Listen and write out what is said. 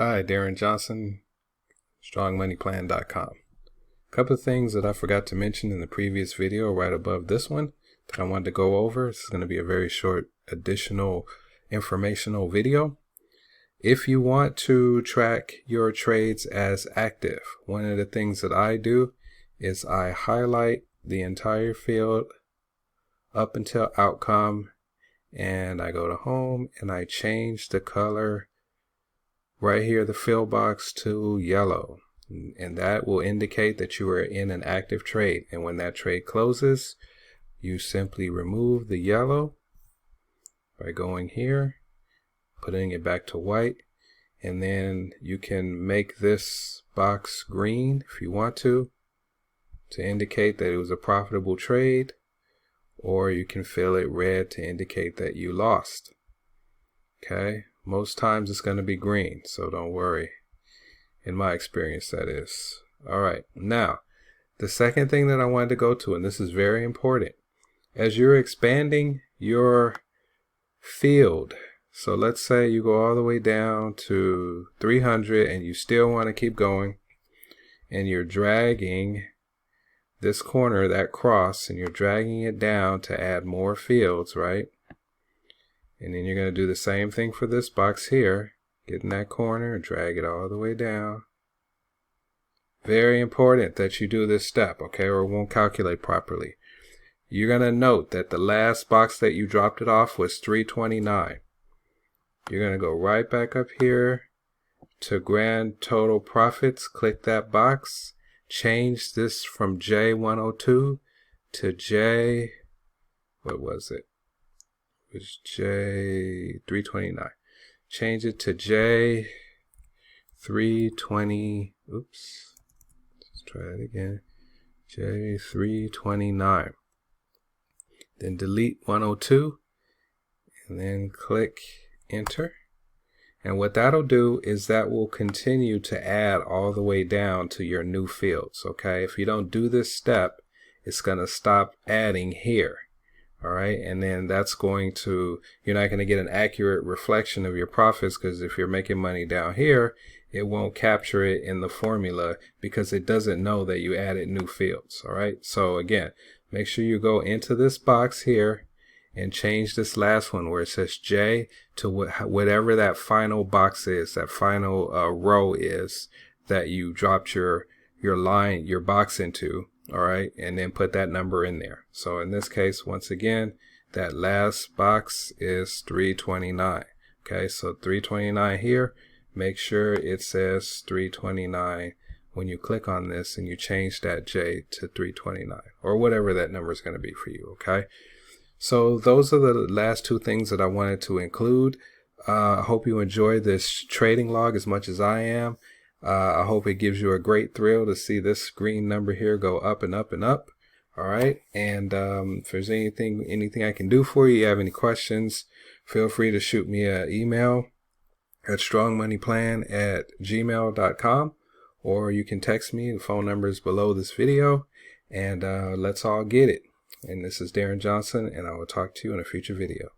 Hi, Darren Johnson, strongmoneyplan.com. A couple of things that I forgot to mention in the previous video right above this one that I wanted to go over. This is going to be a very short additional informational video. If you want to track your trades as active, one of the things that I do is I highlight the entire field up until outcome, and I go to home and I change the color right here, the field box, to yellow, and that will indicate that you are in an active trade. And when that trade closes, you simply remove the yellow by going here, putting it back to white, and then you can make this box green if you want to indicate that it was a profitable trade, or you can fill it red to indicate that you lost. Okay, most times it's going to be green, so don't worry. In my experience, that is. All right, now the second thing that I wanted to go to, and this is very important, as you're expanding your field, so let's say you go all the way down to 300 and you still want to keep going, and you're dragging this corner, that cross, and you're dragging it down to add more fields, right? And then you're going to do the same thing for this box here. Get in that corner and drag it all the way down. Very important that you do this step, okay, or it won't calculate properly. You're going to note that the last box that you dropped it off was 329. You're going to go right back up here to grand total profits. Click that box. Change this from J102 to J, what was it? It was J329. Change it to J320. Oops. Let's try it again. J329. Then delete 102 and then click enter. And what that'll do is that will continue to add all the way down to your new fields. Okay, if you don't do this step, it's going to stop adding here. All right, and then that's going to, you're not going to get an accurate reflection of your profits, because if you're making money down here, it won't capture it in the formula because it doesn't know that you added new fields. All right, so again, make sure you go into this box here and change this last one where it says J to whatever that final box is, that final row is that you dropped your line, your box into. All right, and then put that number in there. So in this case, once again, that last box is 329. Okay, so 329 here. Make sure it says 329 when you click on this and you change that J to 329 or whatever that number is going to be for you. Okay, so those are the last two things that I wanted to include. I hope you enjoy this trading log as much as I am. I hope it gives you a great thrill to see this green number here go up and up and up. All right, and if there's anything I can do for you have any questions, feel free to shoot me an email at strongmoneyplan@gmail.com, or you can text me. The phone number is below this video, and let's all get it. And this is Darren Johnson, and I will talk to you in a future video.